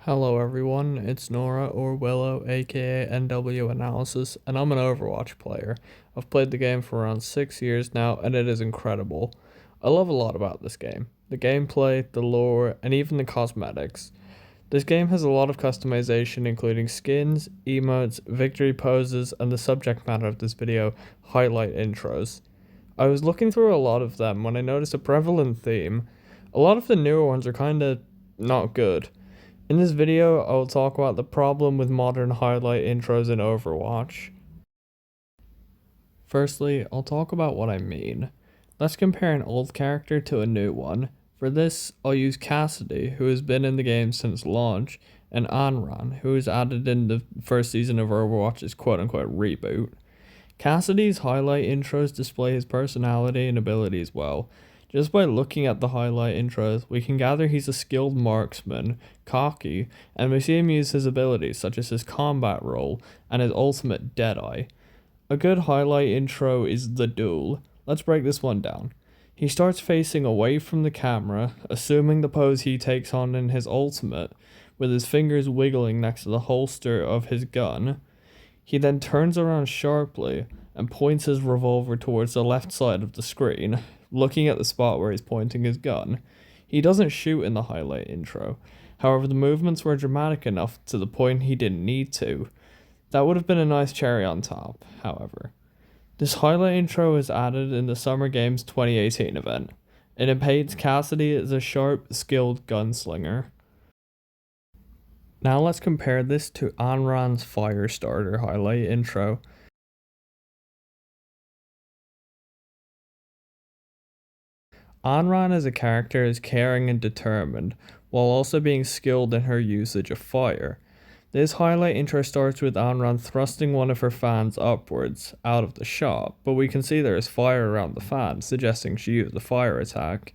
Hello everyone, it's Nora or Willow, aka NW Analysis, and I'm an Overwatch player. I've played the game for around 6 years now, and it is incredible. I love a lot about this game. The gameplay, the lore, and even the cosmetics. This game has a lot of customization, including skins, emotes, victory poses, and the subject matter of this video, highlight intros. I was looking through a lot of them when I noticed a prevalent theme. A lot of the newer ones are kinda not good. In this video, I will talk about the problem with modern highlight intros in Overwatch. Firstly, I'll talk about what I mean. Let's compare an old character to a new one. For this, I'll use Cassidy, who has been in the game since launch, and Anran, who was added in the first season of Overwatch's quote-unquote reboot. Cassidy's highlight intros display his personality and abilities well. Just by looking at the highlight intros, we can gather he's a skilled marksman, cocky, and we see him use his abilities such as his combat role and his ultimate Deadeye. A good highlight intro is the duel. Let's break this one down. He starts facing away from the camera, assuming the pose he takes on in his ultimate, with his fingers wiggling next to the holster of his gun. He then turns around sharply and points his revolver towards the left side of the screen, looking at the spot where he's pointing his gun. He doesn't shoot in the highlight intro. However, the movements were dramatic enough to the point he didn't need to. That would have been a nice cherry on top, however. This highlight intro was added in the Summer Games 2018 event, and it paints Cassidy as a sharp, skilled gunslinger. Now let's compare this to Anran's Firestarter highlight intro. Anran as a character is caring and determined, while also being skilled in her usage of fire. This highlight intro starts with Anran thrusting one of her fans upwards, out of the shot, but we can see there is fire around the fan, suggesting she used a fire attack.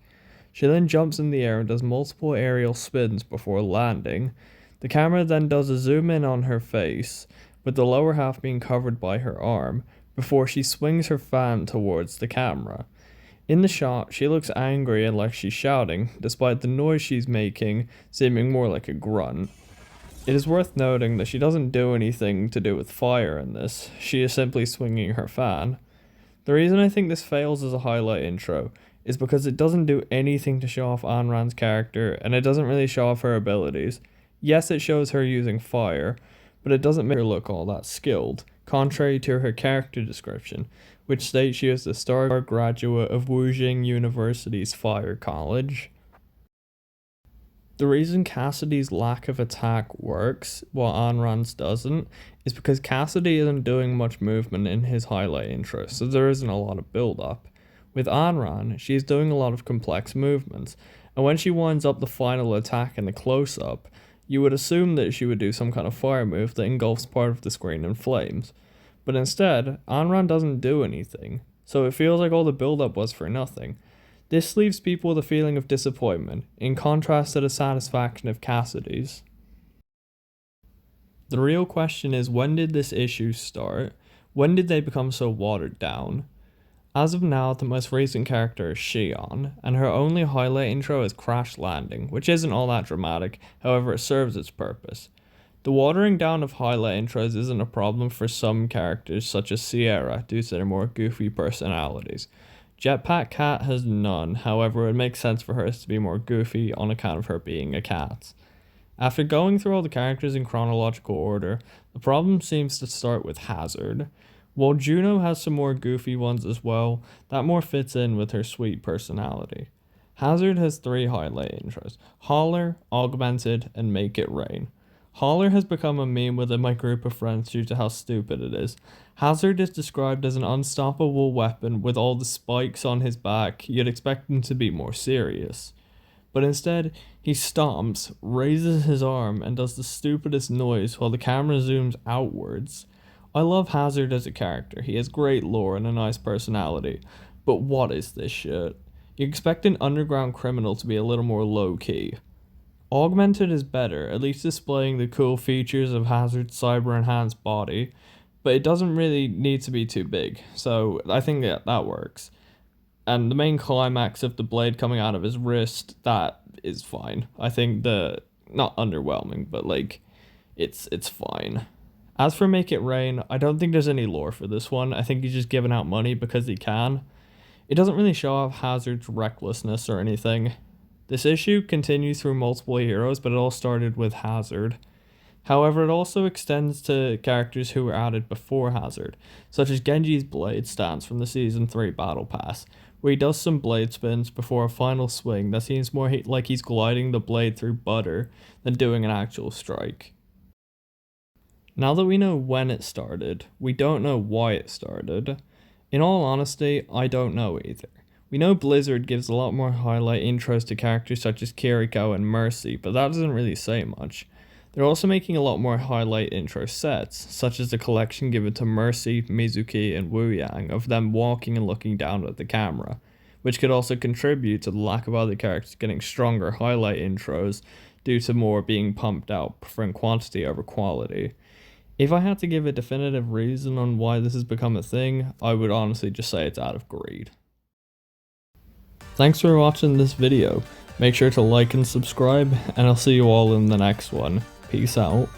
She then jumps in the air and does multiple aerial spins before landing. The camera then does a zoom in on her face, with the lower half being covered by her arm, before she swings her fan towards the camera. In the shot, she looks angry and like she's shouting, despite the noise she's making seeming more like a grunt. It is worth noting that she doesn't do anything to do with fire in this, she is simply swinging her fan. The reason I think this fails as a highlight intro is because it doesn't do anything to show off Anran's character, and it doesn't really show off her abilities. Yes, it shows her using fire, but it doesn't make her look all that skilled, contrary to her character description, which states she is a star graduate of Wujing University's Fire College. The reason Cassidy's lack of attack works, while Anran's doesn't, is because Cassidy isn't doing much movement in his highlight intro, so there isn't a lot of build-up. With Anran, she's doing a lot of complex movements, and when she winds up the final attack in the close-up, you would assume that she would do some kind of fire move that engulfs part of the screen in flames. But instead, Anran doesn't do anything, so it feels like all the build-up was for nothing. This leaves people with a feeling of disappointment, in contrast to the satisfaction of Cassidy's. The real question is, when did this issue start? When did they become so watered down? As of now, the most recent character is Xion, and her only highlight intro is Crash Landing, which isn't all that dramatic, however it serves its purpose. The watering down of highlight intros isn't a problem for some characters such as Sierra due to their more goofy personalities. Jetpack Cat has none, however it makes sense for her to be more goofy on account of her being a cat. After going through all the characters in chronological order, the problem seems to start with Hazard. While Juno has some more goofy ones as well, that more fits in with her sweet personality. Hazard has 3 highlight intros: Holler, Augmented, and Make It Rain. Holler has become a meme within my group of friends due to how stupid it is. Hazard is described as an unstoppable weapon with all the spikes on his back, you'd expect him to be more serious. But instead, he stomps, raises his arm, and does the stupidest noise while the camera zooms outwards. I love Hazard as a character, he has great lore and a nice personality, but what is this shit? You expect an underground criminal to be a little more low-key. Augmented is better, at least displaying the cool features of Hazard's cyber-enhanced body, but it doesn't really need to be too big, so I think that works. And the main climax of the blade coming out of his wrist, that is fine. I think the not underwhelming, but like it's fine. As for Make It Rain, I don't think there's any lore for this one. I think he's just giving out money because he can. It doesn't really show off Hazard's recklessness or anything. This issue continues through multiple heroes, but it all started with Hazard. However, it also extends to characters who were added before Hazard, such as Genji's blade stance from the Season 3 Battle Pass, where he does some blade spins before a final swing that seems more like he's gliding the blade through butter than doing an actual strike. Now that we know when it started, we don't know why it started. In all honesty, I don't know either. We know Blizzard gives a lot more highlight intros to characters such as Kiriko and Mercy, but that doesn't really say much. They're also making a lot more highlight intro sets, such as the collection given to Mercy, Mizuki, and Wu Yang of them walking and looking down at the camera, which could also contribute to the lack of other characters getting stronger highlight intros due to more being pumped out, preferring quantity over quality. If I had to give a definitive reason on why this has become a thing, I would honestly just say it's out of greed. Thanks for watching this video. Make sure to like and subscribe, and I'll see you all in the next one. Peace out.